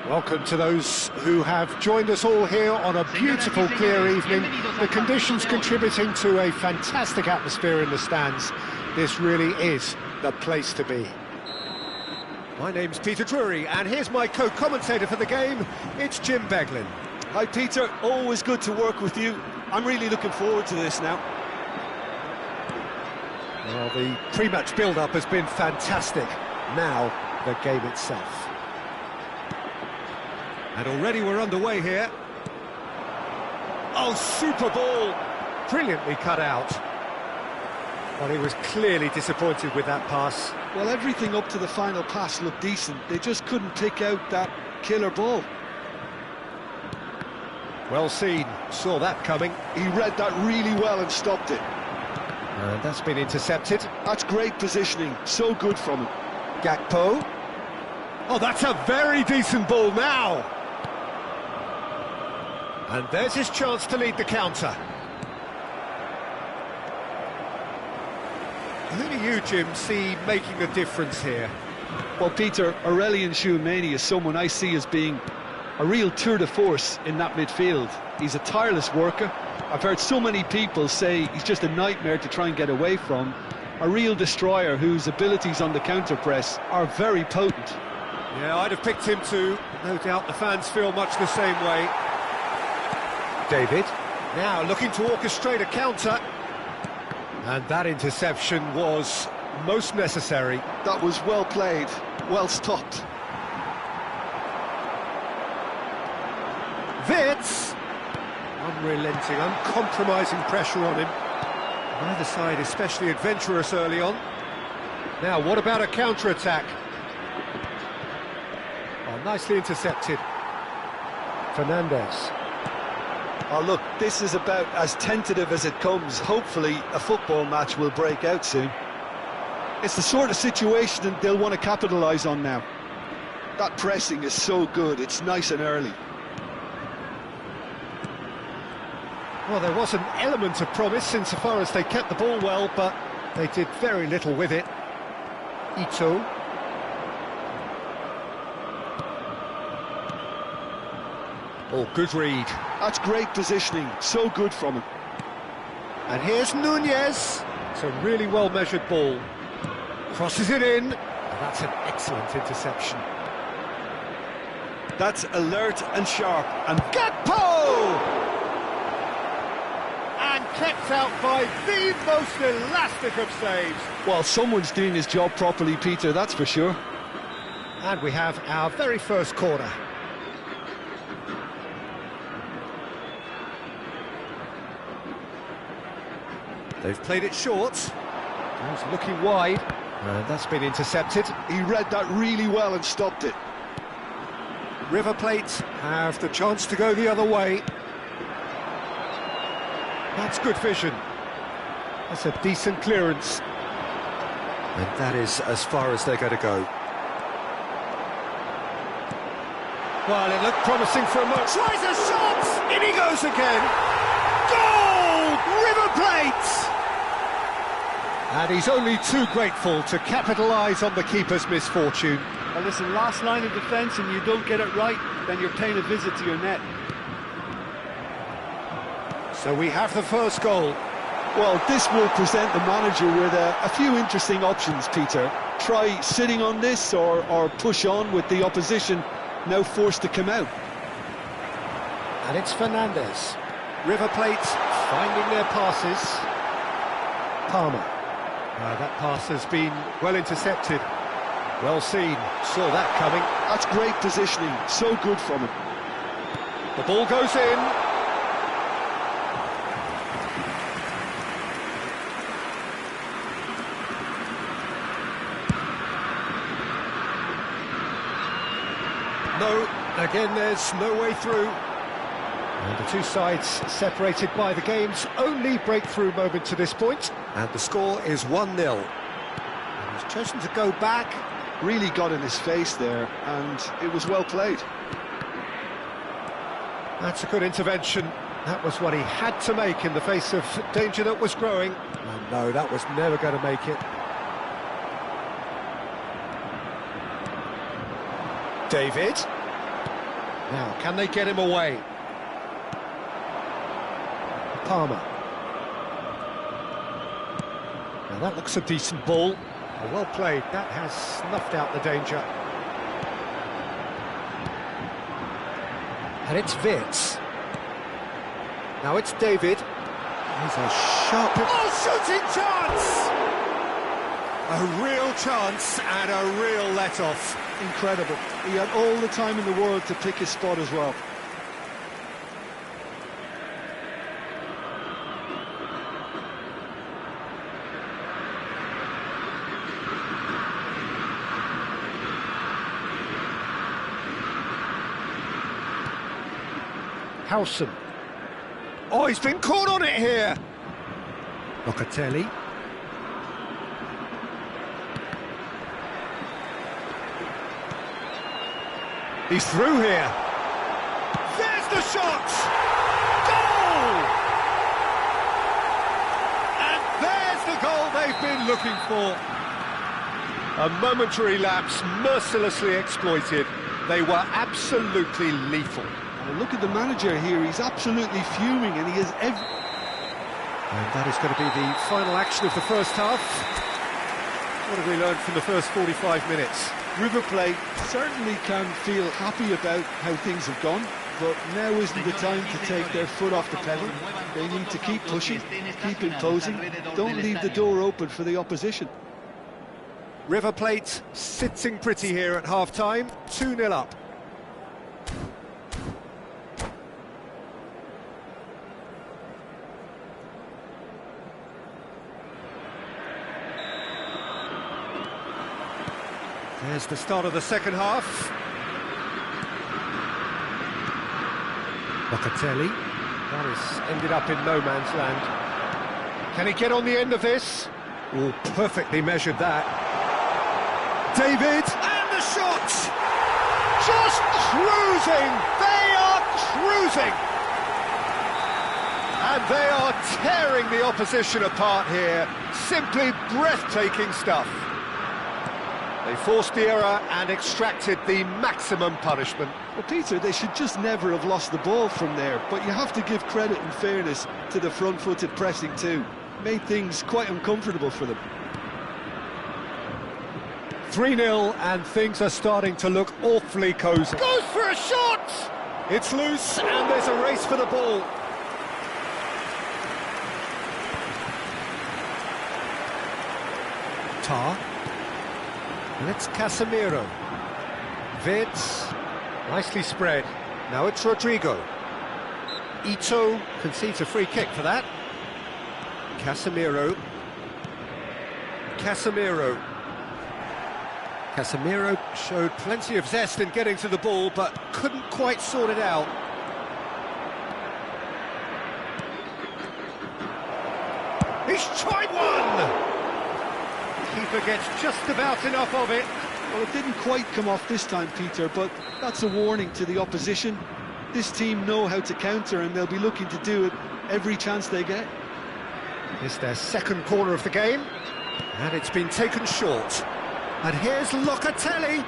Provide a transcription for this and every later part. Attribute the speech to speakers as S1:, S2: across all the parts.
S1: Welcome to those who have joined us all here on a beautiful, clear evening. The conditions contributing to a fantastic atmosphere in the stands. This really is the place to be. My name's Peter Drury, and here's my co-commentator for the game. It's Jim Beglin.
S2: Hi Peter, always good to work with you. I'm really looking forward to this now.
S1: Well, the pre-match build-up has been fantastic. Now, the game itself. And already we're underway here. Oh, super ball! Brilliantly cut out. Well, he was clearly disappointed with that pass.
S2: Well, everything up to the final pass looked decent. They just couldn't pick out that killer ball.
S1: Well seen, saw that coming.
S2: He read that really well and stopped it.
S1: And that's been intercepted.
S2: That's great positioning, so good from him.
S1: Gakpo. Oh, that's a very decent ball now. And there's his chance to lead the counter. Who do you, Jim, see making the difference here?
S2: Well, Peter, Aurelien Tchouameni is someone I see as being a real tour de force in that midfield. He's a tireless worker. I've heard so many people say he's just a nightmare to try and get away from. A real destroyer whose abilities on the counter-press are very potent.
S1: Yeah, I'd have picked him too. No doubt the fans feel much the same way. David, now looking to orchestrate a counter. And that interception was most necessary.
S2: That was well played, well stopped.
S1: Wits! Unrelenting, uncompromising pressure on him. Neither side especially adventurous early on. Now, what about a counter-attack? Oh, nicely intercepted. Fernandes.
S2: Oh, look, this is about as tentative as it comes. Hopefully, a football match will break out soon. It's the sort of situation that they'll want to capitalise on now. That pressing is so good, it's nice and early.
S1: Well, there was an element of promise insofar as they kept the ball well, but they did very little with it. Ito. Oh, good read.
S2: That's great positioning, so good from him.
S1: And here's Nunez. It's a really well-measured ball. Crosses it in. And that's an excellent interception.
S2: That's alert and sharp. And
S1: Gakpo! And kept out by the most elastic of saves.
S2: Well, someone's doing his job properly, Peter, that's for sure.
S1: And we have our very first corner. They've played it short. He's looking wide. And that's been intercepted.
S2: He read that really well and stopped it.
S1: River Plate have the chance to go the other way. That's good vision. That's a decent clearance. And that is as far as they're going to go. Well, it looked promising for a moment. Tries a shot! In he goes again! Goal! River Plate! And he's only too grateful to capitalise on the keeper's misfortune.
S2: Well, listen, last line of defence and you don't get it right, then you're paying a visit to your net.
S1: So we have the first goal.
S2: Well, this will present the manager with a few interesting options, Peter. Try sitting on this or push on with the opposition now forced to come out.
S1: And it's Fernandes. River Plate finding their passes. Palmer. That pass has been well intercepted. Well seen. Saw that coming.
S2: That's great positioning. So good from him.
S1: The ball goes in. No, again there's no way through. And the two sides separated by the game's only breakthrough moment to this point. And the score is 1-0. And he's chosen to go back.
S2: Really got in his face there, and it was well played.
S1: That's a good intervention. That was what he had to make in the face of danger that was growing. And no, that was never going to make it. David. Now, can they get him away? Palmer. Now that looks a decent ball. Oh, well played. That has snuffed out the danger. And it's Wirtz. Now it's David. He's a sharp... Oh, shooting chance! A real chance and a real let-off.
S2: Incredible. He had all the time in the world to pick his spot as well.
S1: Howson. Oh, he's been caught on it here. Locatelli. He's through here. There's the shot! Goal! And there's the goal they've been looking for. A momentary lapse, mercilessly exploited. They were absolutely lethal.
S2: Well, look at the manager here, he's absolutely fuming, and he is
S1: And that is going to be the final action of the first half. What have we learned from the first 45 minutes?
S2: River Plate certainly can feel happy about how things have gone, but now isn't the time to take their foot off the pedal. They need to keep pushing, keep imposing, don't leave the door open for the opposition.
S1: River Plate sitting pretty here at half-time, 2-0 up. There's the start of the second half. Locatelli. That has ended up in no man's land. Can he get on the end of this? Oh, perfectly measured that. David! And the shot! Just cruising! They are cruising! And they are tearing the opposition apart here. Simply breathtaking stuff. They forced the error and extracted the maximum punishment.
S2: Well, Peter, they should just never have lost the ball from there, but you have to give credit and fairness to the front-footed pressing too. Made things quite uncomfortable for them.
S1: 3-0 and things are starting to look awfully cosy. Goes for a shot! It's loose and there's a race for the ball. Tar. And it's Casemiro. Wirtz, nicely spread. Now it's Rodrigo. Ito concedes a free kick for that. Casemiro. Casemiro showed plenty of zest in getting to the ball, but couldn't quite sort it out. He's tried one! Keeper gets just about enough of it.
S2: Well, it didn't quite come off this time, Peter, but that's a warning to the opposition. This team know how to counter, and they'll be looking to do it every chance they get.
S1: It's their second corner of the game, and it's been taken short. And here's Locatelli,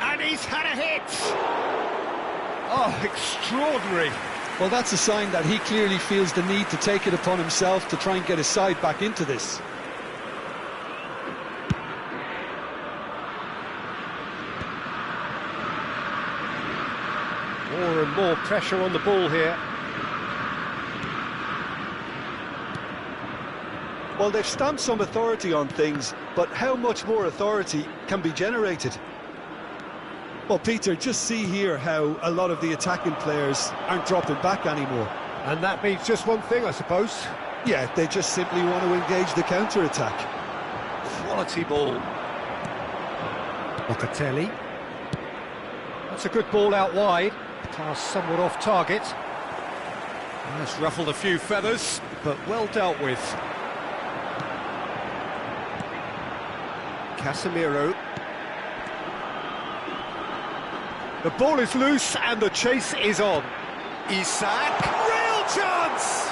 S1: and he's had a hit. Oh, extraordinary.
S2: Well, that's a sign that he clearly feels the need to take it upon himself to try and get his side back into this.
S1: More and more pressure on the ball here.
S2: Well, they've stamped some authority on things, but how much more authority can be generated? Well, Peter, just see here how a lot of the attacking players aren't dropping back anymore.
S1: And that means just one thing, I suppose.
S2: Yeah, they just simply want to engage the counter-attack.
S1: Quality ball. Locatelli. That's a good ball out wide. Pass somewhat off target. That's ruffled a few feathers, but well dealt with. Casemiro. The ball is loose and the chase is on. Isak, real chance!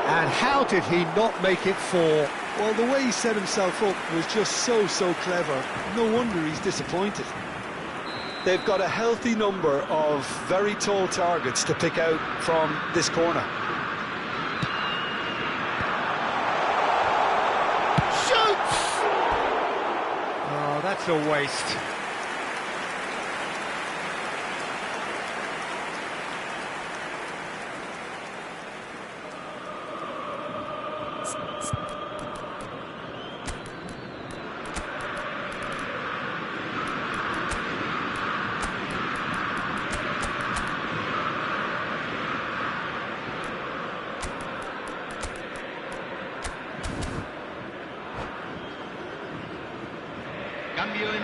S1: And how did he not make it four?
S2: Well, the way he set himself up was just so clever. No wonder he's disappointed. They've got a healthy number of very tall targets to pick out from this corner.
S1: Shoots! Oh, that's a waste.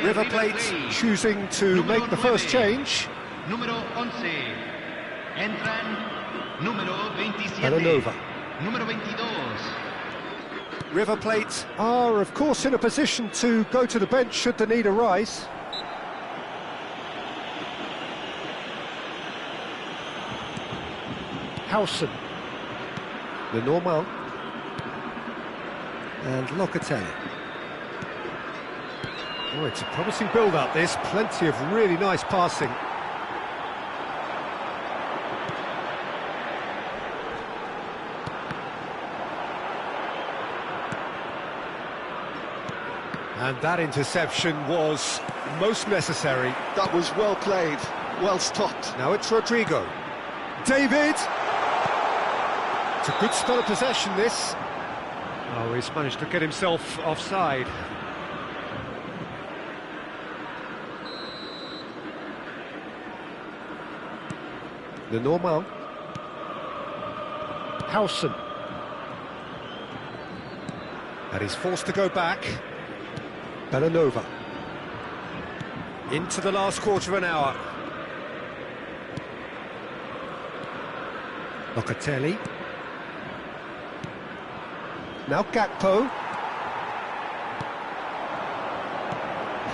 S1: River Plate choosing to make the first change.
S3: Número 11. Entran número 27.
S1: Belanova.
S3: Número 22.
S1: River Plate are, of course, in a position to go to the bench should the need arise. Howson. The Normal. And Locatelli. Oh, it's a promising build-up, this. Plenty of really nice passing. And that interception was most necessary.
S2: That was well played, well stopped.
S1: Now it's Rodrigo. David! It's a good spell of possession, this. Oh, he's managed to get himself offside. The Normal. Howson. And he's forced to go back. Belanova. Into the last quarter of an hour. Locatelli. Now Gakpo.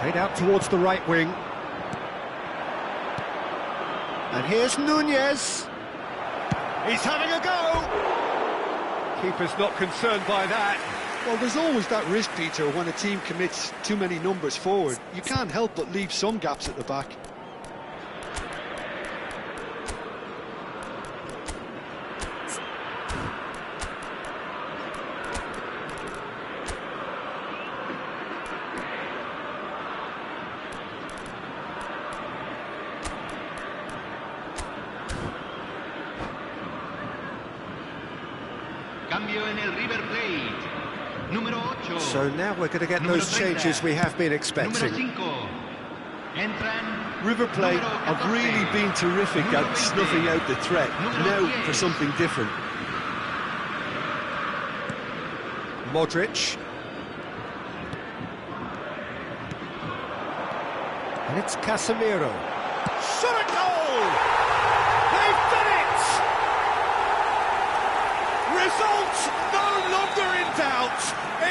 S1: Played out towards the right wing. And here's Nunez. He's having a go. Keeper's not concerned by that.
S2: Well, there's always that risk, Peter, when a team commits too many numbers forward. You can't help but leave some gaps at the back.
S3: Cambio en el River Plate. Número 8.
S1: So now we're going to get those changes we have been expecting.
S3: Número 5. Entran
S2: River Plate have really been terrific at snuffing out the threat. Now for something different.
S1: Modric. And it's Casemiro. Shot a goal! They've done it! Results no longer in doubt.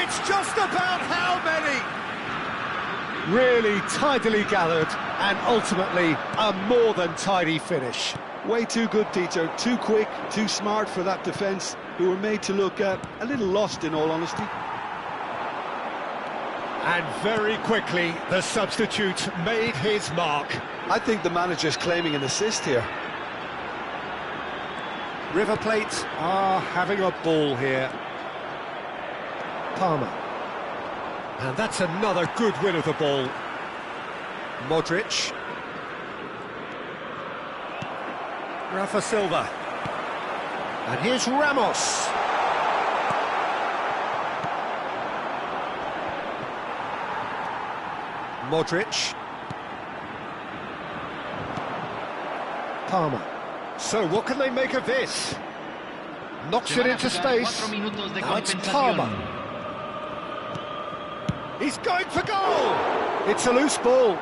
S1: It's just about how many. Really tidily gathered and ultimately a more than tidy finish.
S2: Way too good, Peter. Too quick, too smart for that defence, who were made to look a little lost, in all honesty.
S1: And very quickly, the substitute made his mark.
S2: I think the manager's claiming an assist here.
S1: River Plate are having a ball here. Palmer. And that's another good win of the ball. Modric. Rafa Silva. And here's Ramos. Modric. Palmer. So what can they make of this? Knocks it into space. Now it's Palmer. He's going for goal! It's a loose ball.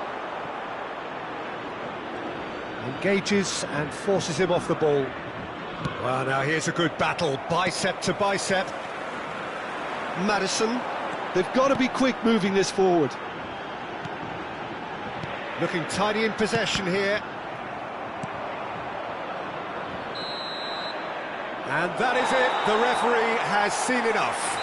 S1: Engages and forces him off the ball. Well, now here's a good battle, bicep to bicep.
S2: Maddison, they've got to be quick moving this forward.
S1: Looking tidy in possession here. And that is it, the referee has seen enough.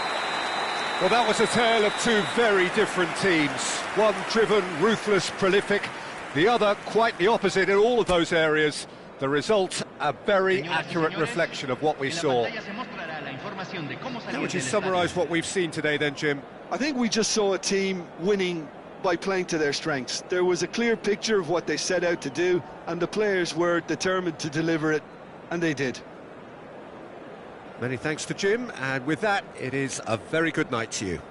S1: Well, that was a tale of two very different teams. One driven, ruthless, prolific. The other, quite the opposite in all of those areas. The result, a very accurate reflection of what we saw. How would you summarise what we've seen today then, Jim?
S2: I think we just saw a team winning by playing to their strengths. There was a clear picture of what they set out to do, and the players were determined to deliver it, and they did.
S1: Many thanks to Jim, and with that, it is a very good night to you.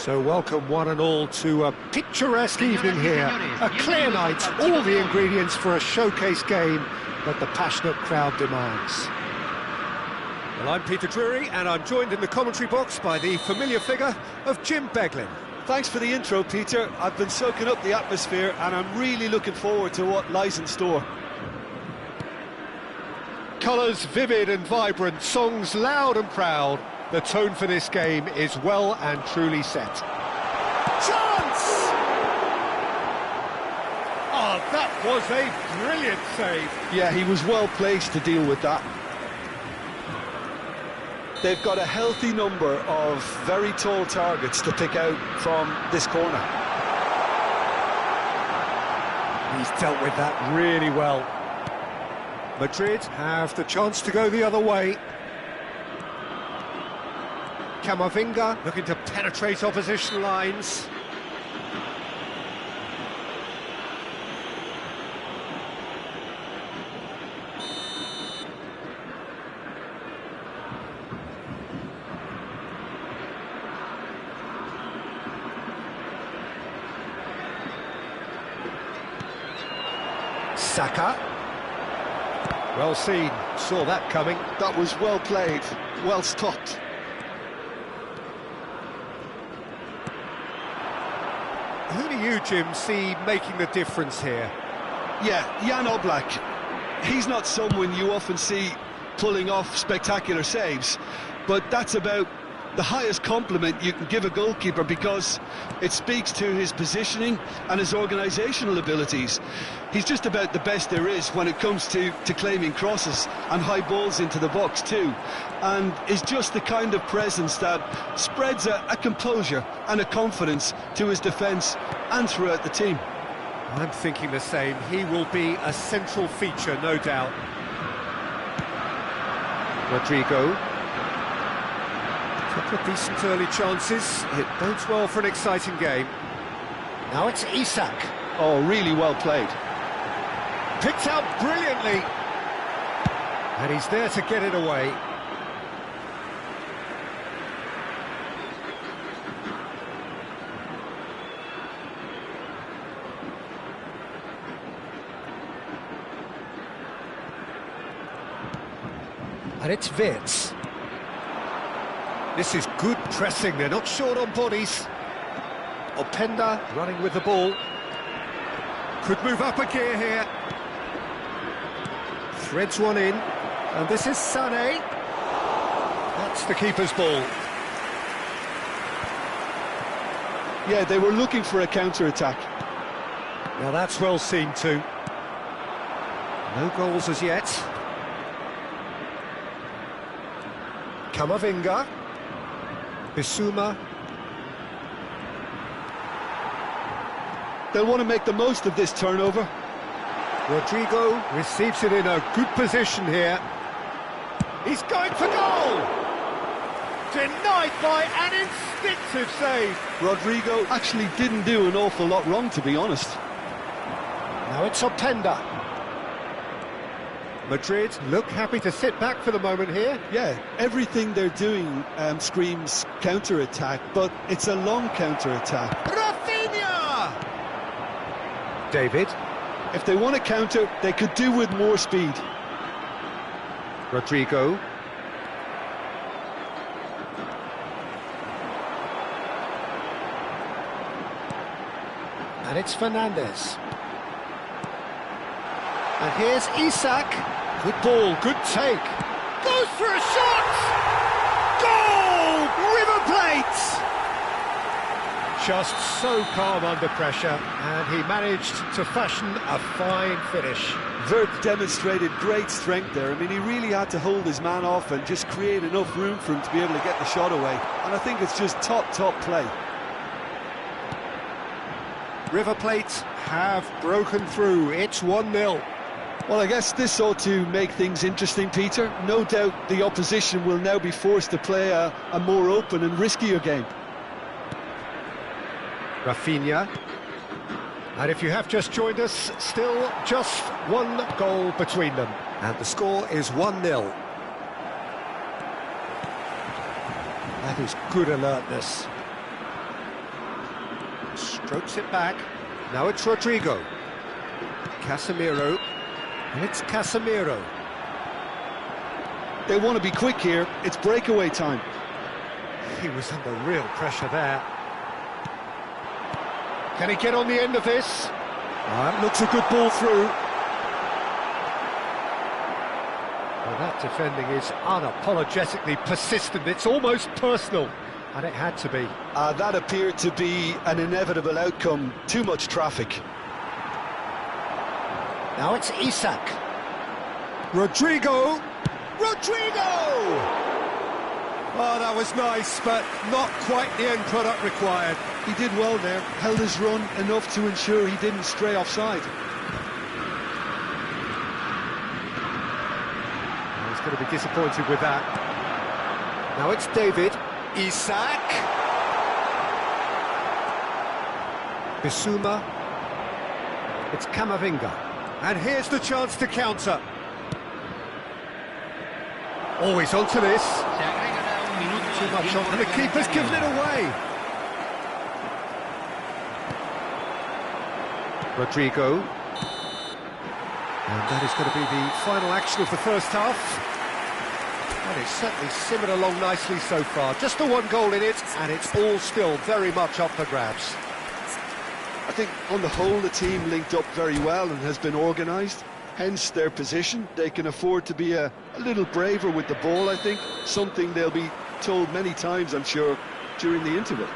S1: So welcome one and all to a picturesque evening here. A clear night, all the ingredients for a showcase game that the passionate crowd demands. Well, I'm Peter Drury, and I'm joined in the commentary box by the familiar figure of Jim Beglin.
S2: Thanks for the intro, Peter. I've been soaking up the atmosphere and I'm really looking forward to what lies in store.
S1: Colours vivid and vibrant, songs loud and proud. The tone for this game is well and truly set. Chance! Oh, that was a brilliant save.
S2: Yeah, he was well placed to deal with that. They've got a healthy number of very tall targets to pick out from this corner.
S1: He's dealt with that really well. Madrid have the chance to go the other way. Camavinga looking to penetrate opposition lines. Saka. Well seen, saw that coming.
S2: That was well played, well stopped.
S1: Who do you, Jim, see making the difference here?
S2: Yeah, Jan Oblak. He's not someone you often see pulling off spectacular saves, but that's about the highest compliment you can give a goalkeeper, because it speaks to his positioning and his organisational abilities. He's just about the best there is when it comes to claiming crosses and high balls into the box too, and is just the kind of presence that spreads a composure and a confidence to his defence and throughout the team.
S1: I'm thinking the same. He will be a central feature, no doubt. Rodrigo. Couple of decent early chances. It bodes well for an exciting game. Now it's Isak.
S2: Oh, really well played.
S1: Picked out brilliantly. And he's there to get it away. And it's Wirtz. This is good pressing, they're not short on bodies. Openda running with the ball. Could move up a gear here. Threads one in. And this is Sané. That's the keeper's ball.
S2: Yeah, they were looking for a counter-attack.
S1: Now that's well seen too. No goals as yet. Camavinga. Bissouma.
S2: They'll want to make the most of this turnover.
S1: Rodrigo receives it in a good position here. He's going for goal! Denied by an instinctive save.
S2: Rodrigo actually didn't do an awful lot wrong, to be honest.
S1: Now it's Openda. Madrid look happy to sit back for the moment here.
S2: Yeah, everything they're doing screams counter-attack, but it's a long counter-attack.
S1: Rafinha! David.
S2: If they want to counter, they could do with more speed.
S1: Rodrigo. And it's Fernandes. And here's Isak. Good ball, good take. Goes for a shot! Goal! River Plate! Just so calm under pressure, and he managed to fashion a fine finish.
S2: Wirtz demonstrated great strength there. I mean, he really had to hold his man off and just create enough room for him to be able to get the shot away. And I think it's just top play.
S1: River Plate have broken through. It's 1-0.
S2: Well, I guess this ought to make things interesting, Peter. No doubt the opposition will now be forced to play a more open and riskier game.
S1: Rafinha. And if you have just joined us, still just one goal between them. And the score is 1-0. That is good alertness. Strokes it back. Now it's Rodrigo. Casemiro. And it's Casemiro.
S2: They want to be quick here. It's breakaway time.
S1: He was under real pressure there. Can he get on the end of this? That looks a good ball through. Well, that defending is unapologetically persistent. It's almost personal. And it had to be.
S2: That appeared to be an inevitable outcome. Too much traffic.
S1: Now it's Isak. Rodrigo! Oh, that was nice, but not quite the end product required.
S2: He did well there, held his run enough to ensure he didn't stray offside.
S1: He's going to be disappointed with that. Now it's David. Isak. Bissouma. It's Camavinga. And here's the chance to counter. Always onto this.
S3: Se agregará un minuto
S1: Too
S3: al
S1: much
S3: tiempo
S1: on, and the keeper's given it
S3: reglamentario.
S1: away. Rodrigo. And that is going to be the final action of the first half. And it's certainly simmered along nicely so far. Just the one goal in it, and it's all still very much up for grabs.
S2: I think on the whole the team linked up very well and has been organised, hence their position. They can afford to be a little braver with the ball, I think, something they'll be told many times, I'm sure, during the interval.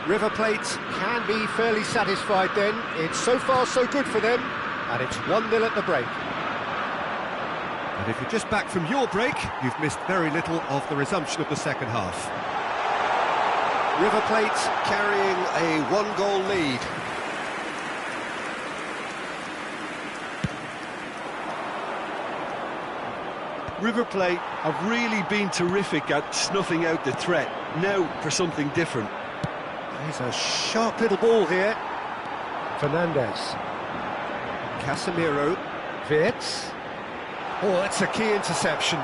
S1: River Plate can be fairly satisfied then. It's so far so good for them, and it's 1-0 at the break. And if you're just back from your break, you've missed very little of the resumption of the second half. River Plate carrying a one-goal lead.
S2: River Plate have really been terrific at snuffing out the threat. Now for something different.
S1: There's a sharp little ball here. Fernandez. Casemiro. Wirtz. Oh, that's a key interception.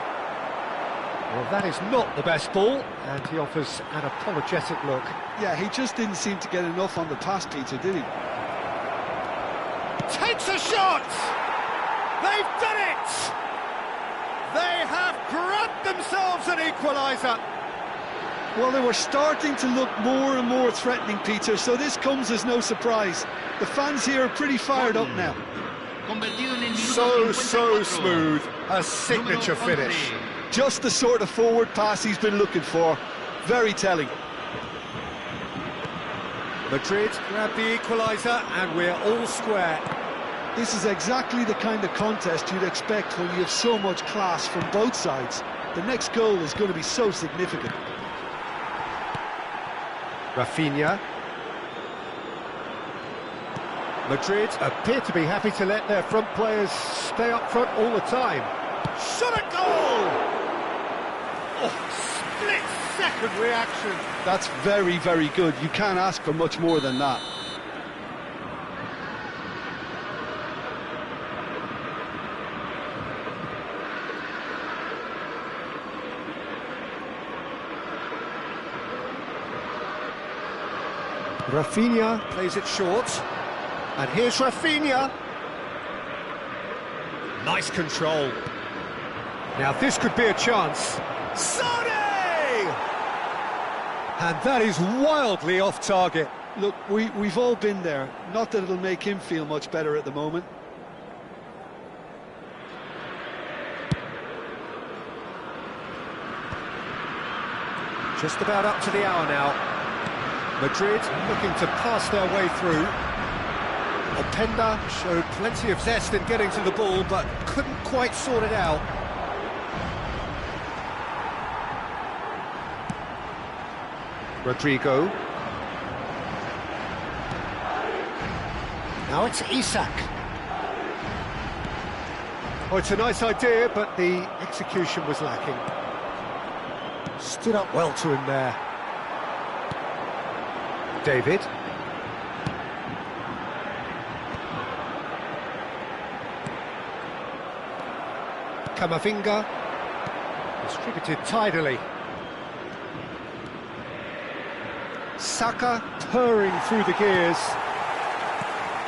S1: Well, that is not the best ball, and he offers an apologetic look.
S2: Yeah, he just didn't seem to get enough on the pass, Peter, did he?
S1: Takes a shot! They've done it! They have grabbed themselves an equaliser.
S2: Well, they were starting to look more and more threatening, Peter, so this comes as no surprise. The fans here are pretty fired up now.
S3: Convertido en el minuto
S1: So
S3: 54.
S1: smooth. A signature
S3: Número 11.
S1: finish.
S2: Just the sort of forward pass he's been looking for. Very telling.
S1: Madrid grab the equaliser, and we're all square.
S2: This is exactly the kind of contest you'd expect when you have so much class from both sides. The next goal is going to be so significant.
S1: Rafinha. Madrid appear to be happy to let their front players stay up front all the time. Shot at goal! Oh, split-second reaction.
S2: That's very, very good. You can't ask for much more than that.
S1: Rafinha plays it short. And here's Rafinha. Nice control. Now this could be a chance. Sane! And that is wildly off target.
S2: Look, we've all been there. Not that it'll make him feel much better at the moment.
S1: Just about up to the hour now. Madrid looking to pass their way through. Openda showed plenty of zest in getting to the ball, but couldn't quite sort it out. Rodrigo. Now it's Isak. Oh, it's a nice idea, but the execution was lacking. Stood up well to him there. David. Camavinga. Distributed tidily. Saka purring through the gears.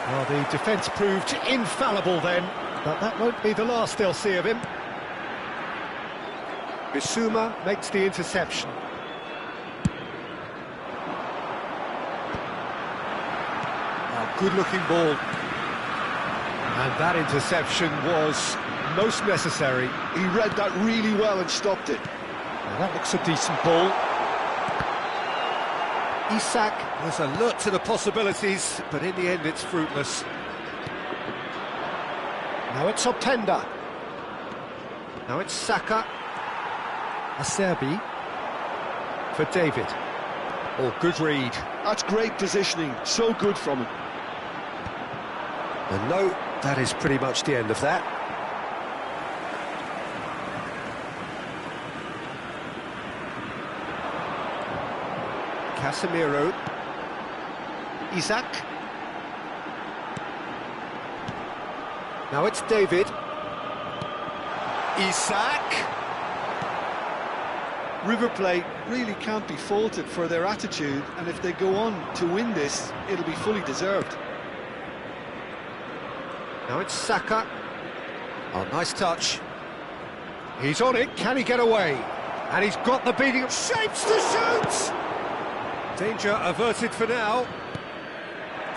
S1: Well, the defence proved infallible then, but that won't be the last they'll see of him. Bissouma makes the interception. Good-looking ball. And that interception was most necessary.
S2: He read that really well and stopped it.
S1: Now that looks a decent ball. Isak was alert to the possibilities, but in the end it's fruitless. Now it's Openda. Now it's Saka. Acerbi. For David. Oh, good read.
S2: That's great positioning, so good from him.
S1: And no, that is pretty much the end of that. Casemiro. Isaac. Now it's David. Isaac.
S2: River Plate really can't be faulted for their attitude, and if they go on to win this, it'll be fully deserved.
S1: Now it's Saka. Oh, nice touch. He's on it, can he get away? And he's got the beating of shapes to shoot! Danger averted for now.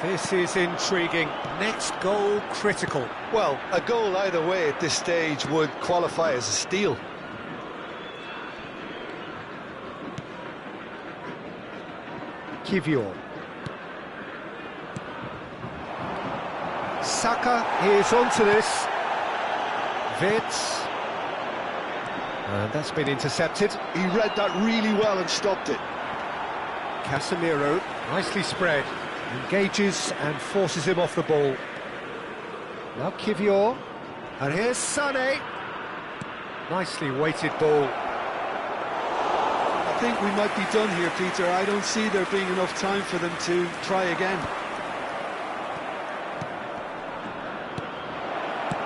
S1: This is intriguing. Next goal critical.
S2: Well, a goal either way at this stage would qualify as a steal.
S1: Kivior. Saka is onto this. Vitz. And that's been intercepted.
S2: He read that really well and stopped it.
S1: Casemiro, nicely spread. Engages and forces him off the ball. Now Kivior. And here's Sané. Nicely weighted ball.
S2: I think we might be done here, Peter. I don't see there being enough time for them to try again.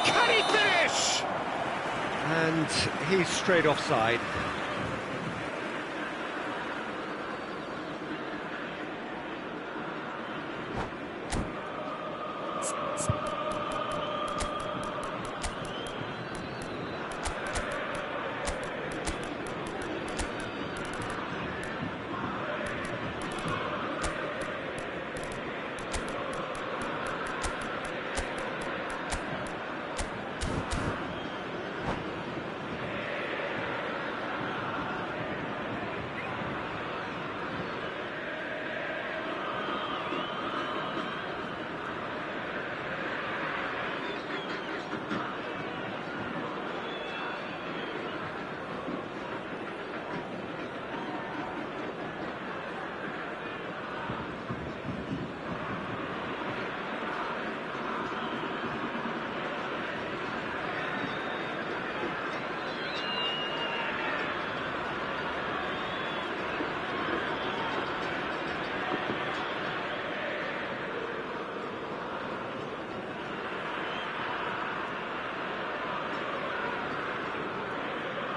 S1: Can he finish? And he's straight offside.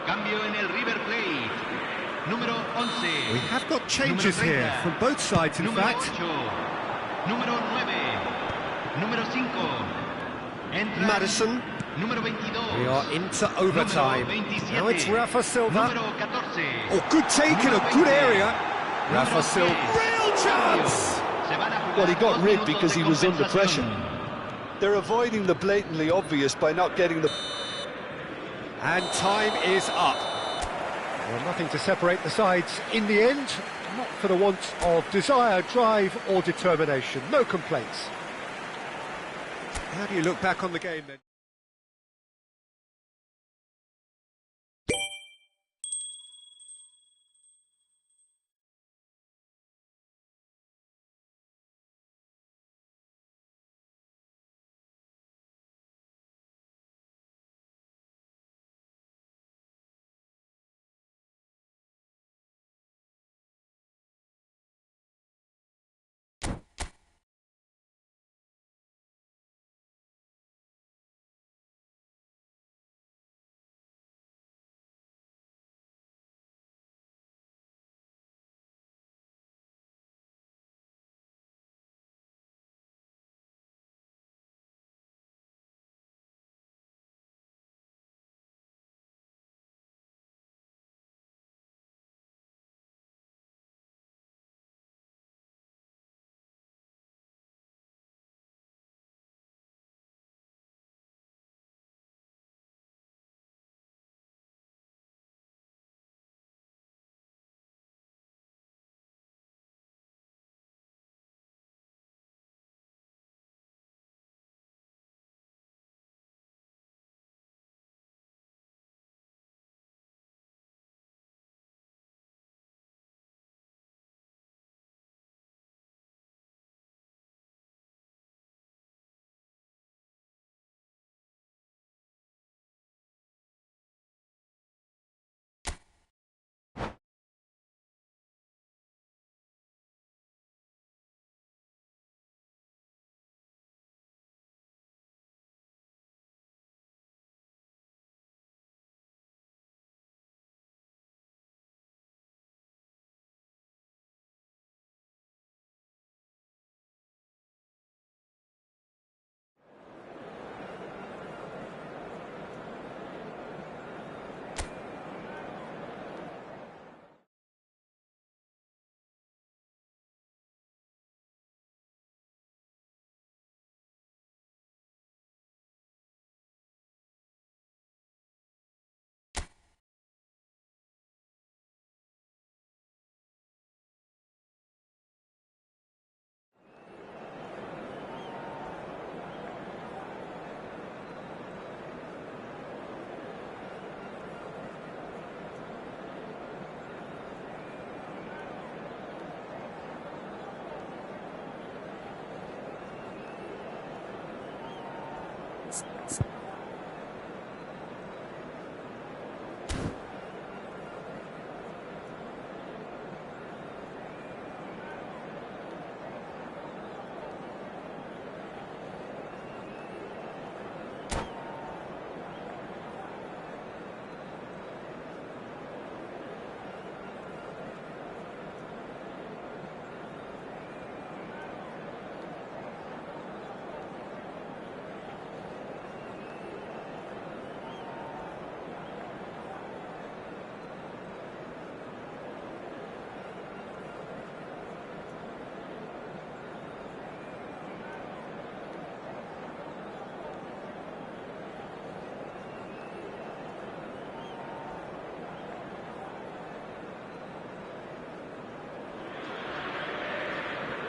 S3: Cambio en el River Plate. Número 11.
S1: We have got changes here from both sides, in
S3: Número
S1: fact.
S3: 8. Número 9. Número 5. Entra
S1: Maddison.
S3: Número 22.
S1: We are into overtime.
S3: Número 27.
S1: Now it's Rafa Silva.
S3: Número 14.
S1: Oh, good take in a
S3: Número
S1: good
S3: 20.
S1: area. Rafa
S3: Número
S1: Silva.
S3: 10.
S1: Real chance!
S3: Se van a jugar
S2: Well, he got
S3: 2
S2: rid
S3: minutos
S2: because
S3: de
S2: he was under
S3: compensación.
S2: pressure. They're avoiding the blatantly obvious by not getting the...
S1: And time is up. Well, nothing to separate the sides in the end. Not for the want of desire, drive or determination. No complaints. How do you look back on the game then?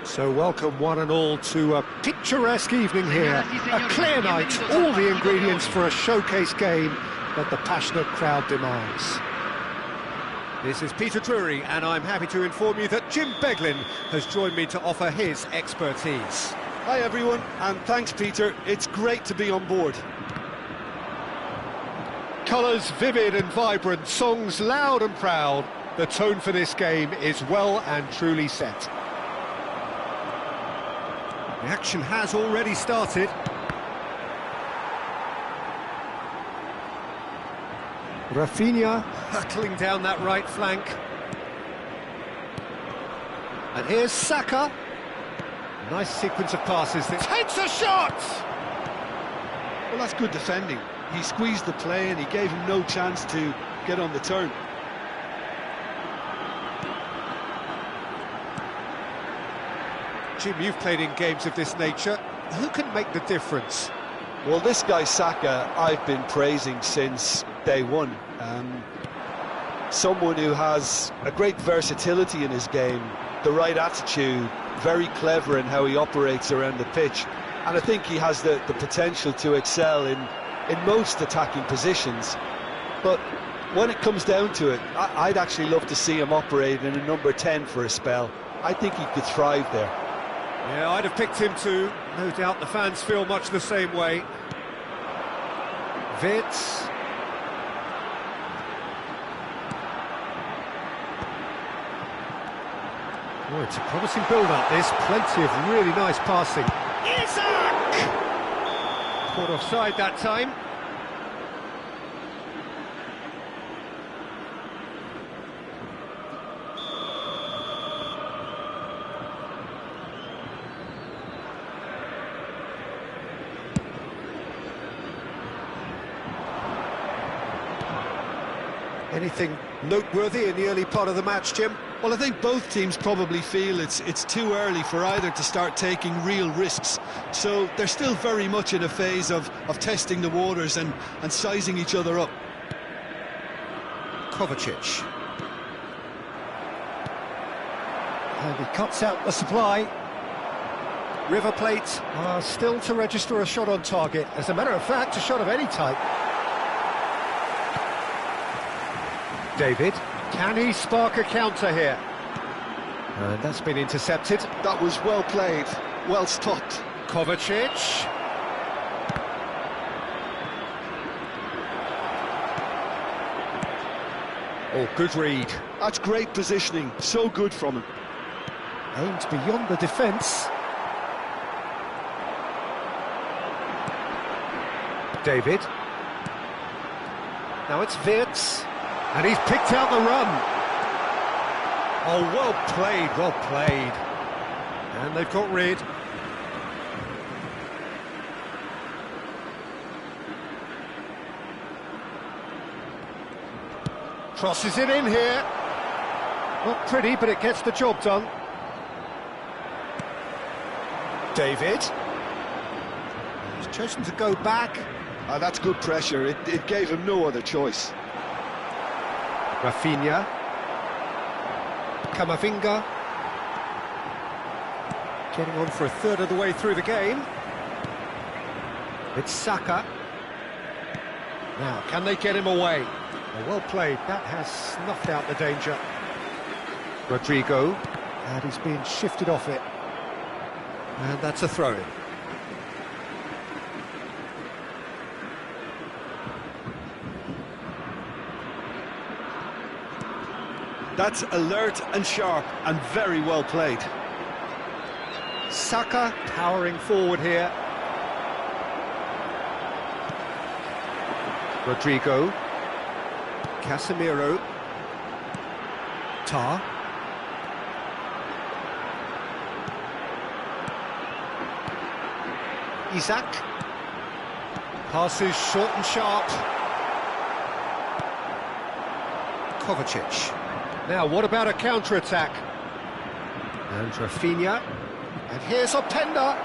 S1: So welcome one and all to a picturesque evening here, a clear night, all the ingredients for a showcase game that the passionate crowd demands. This is Peter Drury, and I'm happy to inform you that Jim Beglin has joined me to offer his expertise.
S2: Hi everyone, and thanks Peter, it's great to be on board.
S1: Colours vivid and vibrant, songs loud and proud. The tone for this game is well and truly set. The action has already started. Rafinha hurtling down that right flank. And here's Saka. Nice sequence of passes. That takes a shot!
S2: Well, that's good defending. He squeezed the play and he gave him no chance to get on the turn.
S1: Jim, you've played in games of this nature. Who can make the difference?
S2: Well, this guy Saka, I've been praising since day one. Someone who has a great versatility in his game, the right attitude, very clever in how he operates around the pitch. And I think he has the potential to excel in most attacking positions. But when it comes down to it, I'd actually love to see him operate in a number 10 for a spell. I think he could thrive there.
S1: Yeah, I'd have picked him too. No doubt the fans feel much the same way. Wits. Oh, it's a promising build-up, this. Plenty of really nice passing. Isaac! Caught offside that time. Anything noteworthy in the early part of the match, Jim?
S2: Well, I think both teams probably feel it's too early for either to start taking real risks. So they're still very much in a phase of testing the waters and sizing each other up.
S1: Kovacic. And he cuts out the supply. River Plate are still to register a shot on target. As a matter of fact, a shot of any type. David, can he spark a counter here? And that's been intercepted.
S2: That was well played, well stopped.
S1: Kovacic. Oh, good read.
S2: That's great positioning, so good from him.
S1: Aimed beyond the defence. David. Now it's Wirtz. And he's picked out the run. Oh, well played, well played. And they've got rid. Crosses it in here. Not pretty, but it gets the job done. David. He's chosen to go back.
S2: That's good pressure. It gave him no other choice.
S1: Rafinha. Camavinga. Getting on for a third of the way through the game. It's Saka. Now, can they get him away? Well played. That has snuffed out the danger. Rodrigo. And he's being shifted off it. And that's a throw-in.
S2: That's alert and sharp and very well played.
S1: Saka powering forward here. Rodrigo. Casemiro. Tar. Isak. Passes short and sharp. Kovacic. Now, what about a counter-attack? And Rafinha. And here's Openda.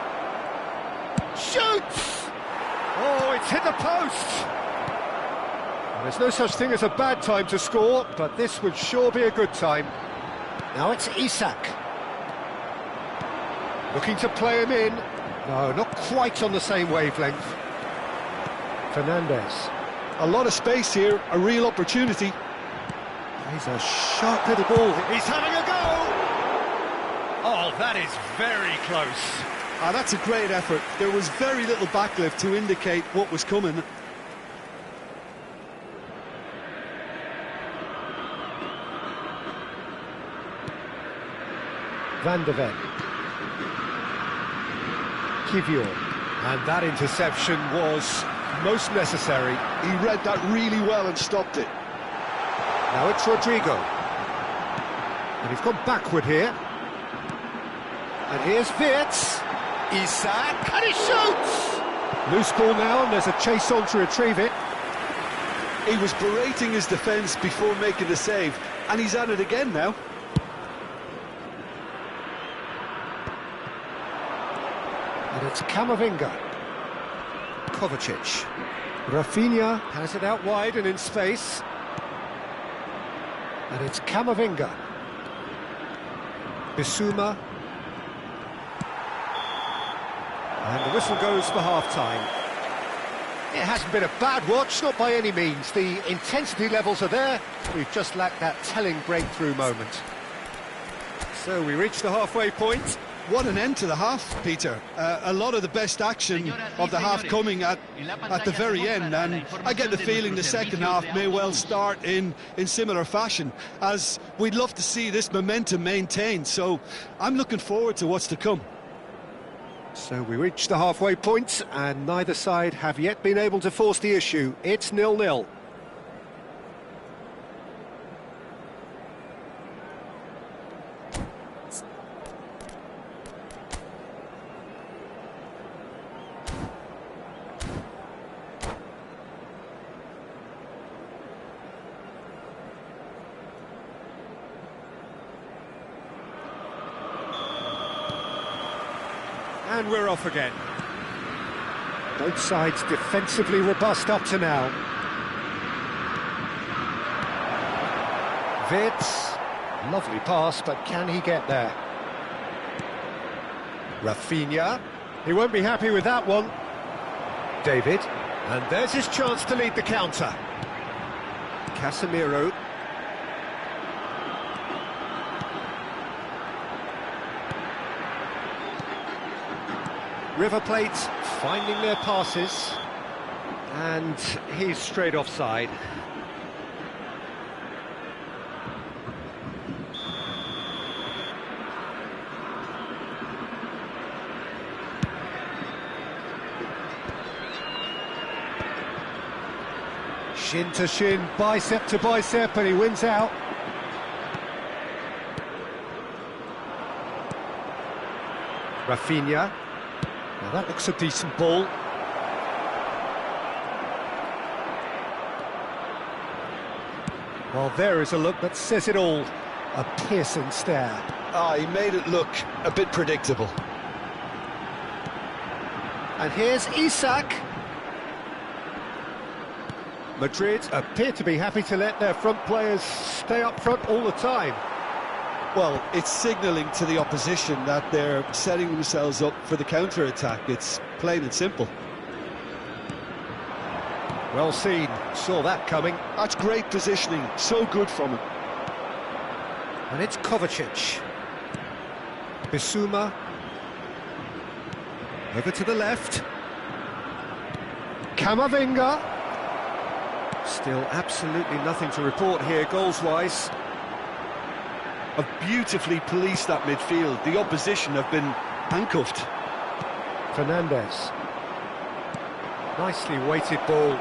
S1: Shoots! Oh, it's hit the post! There's no such thing as a bad time to score, but this would sure be a good time. Now it's Isak. Looking to play him in. No, not quite on the same wavelength. Fernandez.
S2: A lot of space here, a real opportunity.
S1: He's a sharp little ball.
S3: He's having a go! Oh, that is very close.
S2: That's a great effort. There was very little backlift to indicate what was coming.
S1: Van de Ven. Kivior. And that interception was most necessary.
S2: He read that really well and stopped it.
S1: Now it's Rodrigo. And he's gone backward here. And here's Wirtz. Isak. And he shoots! Loose ball now, and there's a chase on to retrieve it.
S2: He was berating his defence before making the save, and he's at it again now.
S1: And it's Camavinga. Kovacic. Rafinha has it out wide and in space. And it's Camavinga. Bissouma. And the whistle goes for half-time. It hasn't been a bad watch, not by any means. The intensity levels are there. We've just lacked that telling breakthrough moment. So we reach the halfway point.
S2: What an end to the half, Peter. A lot of the best action of the half coming at the very end, and I get the feeling the second half may well start in similar fashion, as we'd love to see this momentum maintained, so I'm looking forward to what's to come.
S1: So we reach the halfway point, and neither side have yet been able to force the issue. It's 0-0. And we're off again. Both sides defensively robust up to now. Wirtz, lovely pass, but can he get there? Rafinha, he won't be happy with that one. David, and there's his chance to lead the counter. Casemiro. River Plate finding their passes, and he's straight offside. Shin to shin, bicep to bicep, and he wins out. Rafinha. Now that looks a decent ball. Well, there is a look that says it all. A piercing stare.
S2: He made it look a bit predictable.
S1: And here's Isak. Madrid appear to be happy to let their front players stay up front all the time.
S2: Well, it's signalling to the opposition that they're setting themselves up for the counter-attack. It's plain and simple.
S1: Well seen, saw that coming.
S2: That's great positioning, so good from him.
S1: And it's Kovacic. Bissouma. Over to the left. Camavinga. Still absolutely nothing to report here, goals-wise.
S2: have beautifully policed that midfield. The opposition have been handcuffed.
S1: Fernandez. Nicely weighted ball.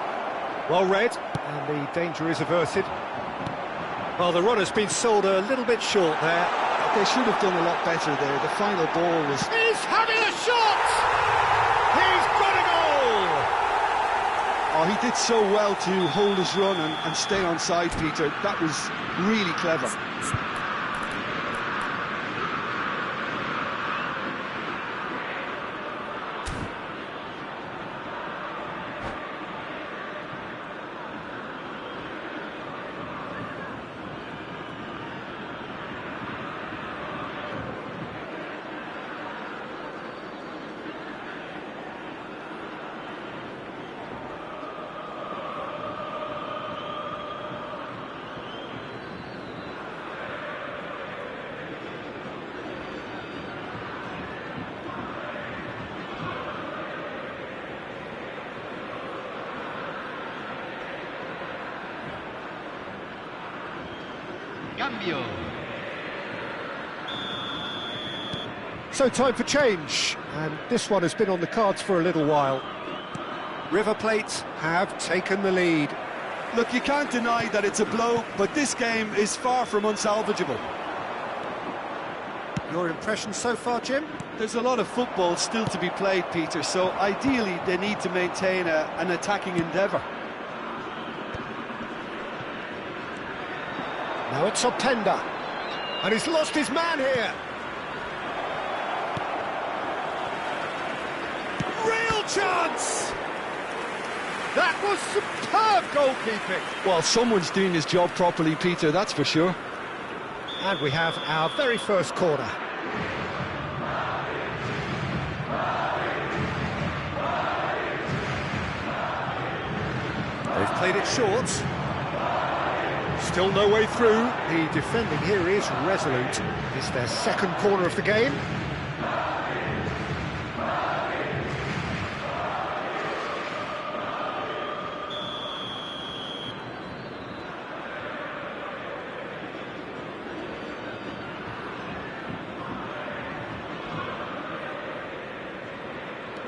S1: Well read, and the danger is averted. Well, the runner's been sold a little bit short there.
S2: They should have done a lot better there. The final ball was...
S3: He's having a shot! He's got a goal!
S2: Oh, he did so well to hold his run and stay on side, Peter. That was really clever.
S3: Cambio.
S1: So time for change, and this one has been on the cards for a little while. River Plate have taken the lead.
S2: Look, you can't deny that it's a blow, but this game is far from unsalvageable.
S1: Your impression so far, Jim?
S2: There's a lot of football still to be played, Peter, so ideally they need to maintain an attacking endeavour.
S1: Now it's Openda, and he's lost his man here. Real chance! That was superb goalkeeping.
S2: Well, someone's doing his job properly, Peter, that's for sure.
S1: And we have our very first corner. They've played it short. Still no way through. The defending here is resolute. It's their second corner of the game.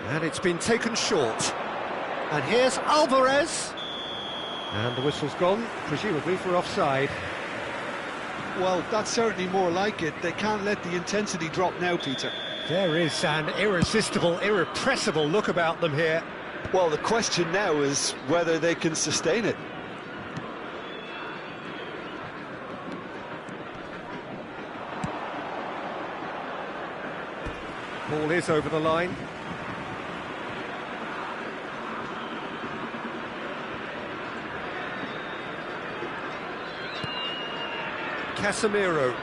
S1: And it's been taken short. And here's Alvarez. And the whistle's gone, presumably for offside.
S2: Well, that's certainly more like it. They can't let the intensity drop now, Peter.
S1: There is an irresistible, irrepressible look about them here.
S2: Well, the question now is whether they can sustain it.
S1: Ball is over the line. Casemiro.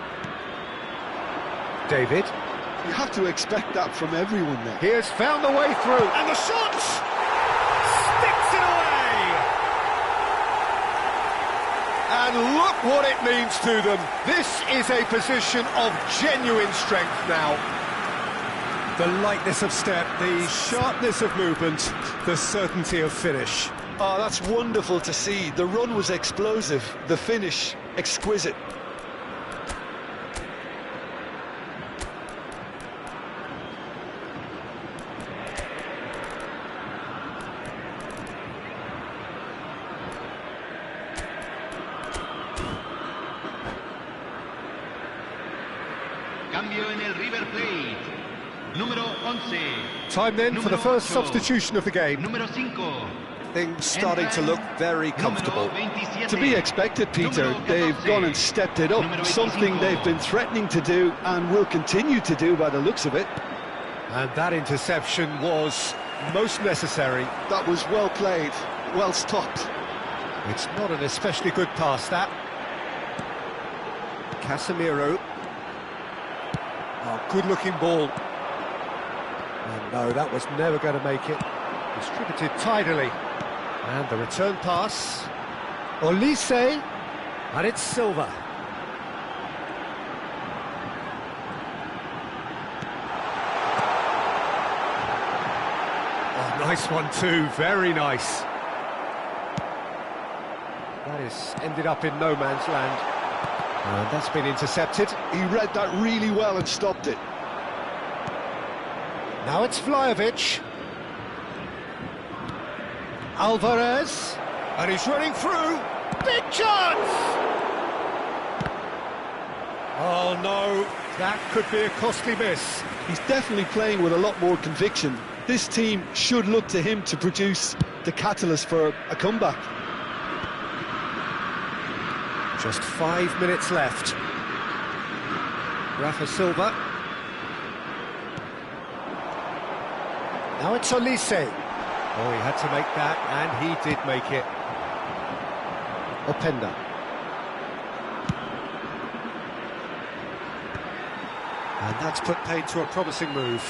S1: David.
S2: You have to expect that from everyone there.
S1: He has found the way through. And the shot! Sticks it away! And look what it means to them. This is a position of genuine strength now. The lightness of step, the sharpness of movement, the certainty of finish.
S2: Oh, that's wonderful to see. The run was explosive, the finish exquisite.
S3: Cambio en el River Plate. Número 11.
S1: Time then for the first substitution of the game.
S3: Número 5.
S1: Things starting to look very comfortable.
S2: To be expected, Peter. They've gone and stepped it up, something they've been threatening to do and will continue to do by the looks of it.
S1: And that interception was most necessary.
S2: That was well played, well stopped.
S1: It's not an especially good pass, that. Casemiro. Oh, good-looking ball. And no, that was never going to make it. Distributed tidily. And the return pass. Olise. And it's Silva. Oh, nice one too. Very nice. That is ended up in no man's land. And that's been intercepted.
S2: He read that really well and stopped it.
S1: Now it's Vlahovic. Alvarez. And he's running through. Big chance! Oh no, that could be a costly miss.
S2: He's definitely playing with a lot more conviction. This team should look to him to produce the catalyst for a comeback.
S1: Just 5 minutes left. Rafa Silva. Now it's Olise. Oh, he had to make that, and he did make it. Openda. And that's put paid to a promising move.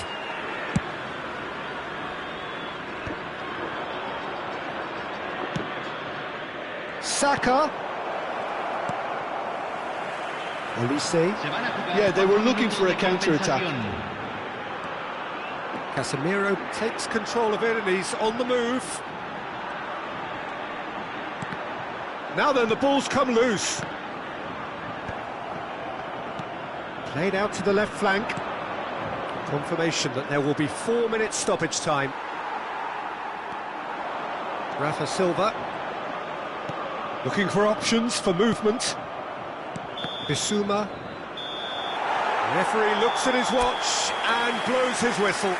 S1: Saka. Olise.
S2: Yeah, they were looking for a counter-attack.
S1: Casemiro takes control of it and he's on the move. Now then, the ball's come loose. Played out to the left flank. Confirmation that there will be 4 minutes stoppage time. Rafa Silva. Looking for options for movement. Bissouma. Referee looks at his watch and blows his whistle.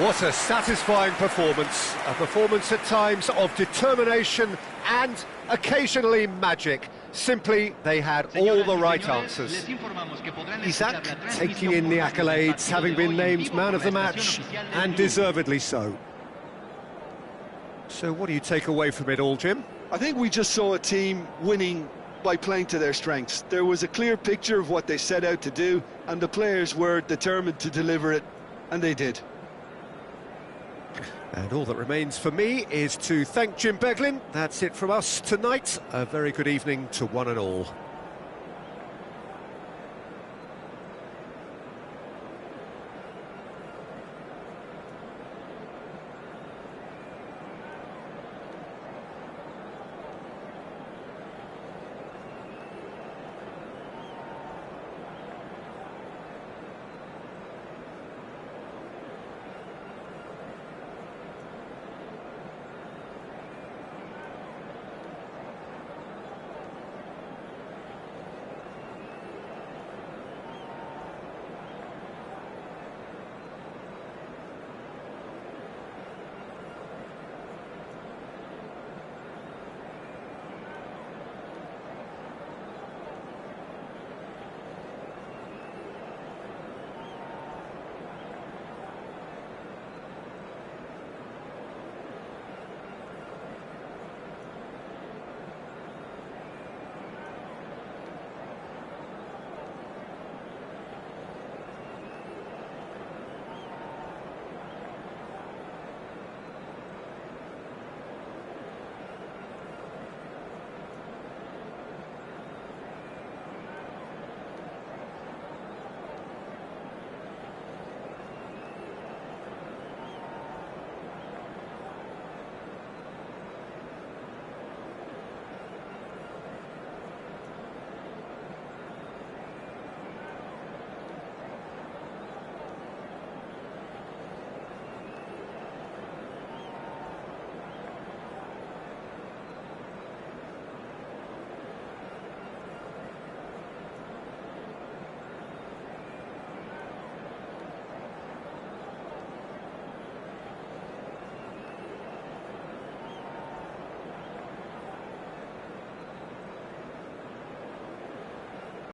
S1: What a satisfying performance. A performance at times of determination and occasionally magic. Simply, they had all the right answers. Isaac taking in the accolades, having been named man of the match, and deservedly so. So what do you take away from it all, Jim?
S2: I think we just saw a team winning by playing to their strengths. There was a clear picture of what they set out to do, and the players were determined to deliver it, and they did.
S1: And all that remains for me is to thank Jim Beglin. That's it from us tonight. A very good evening to one and all.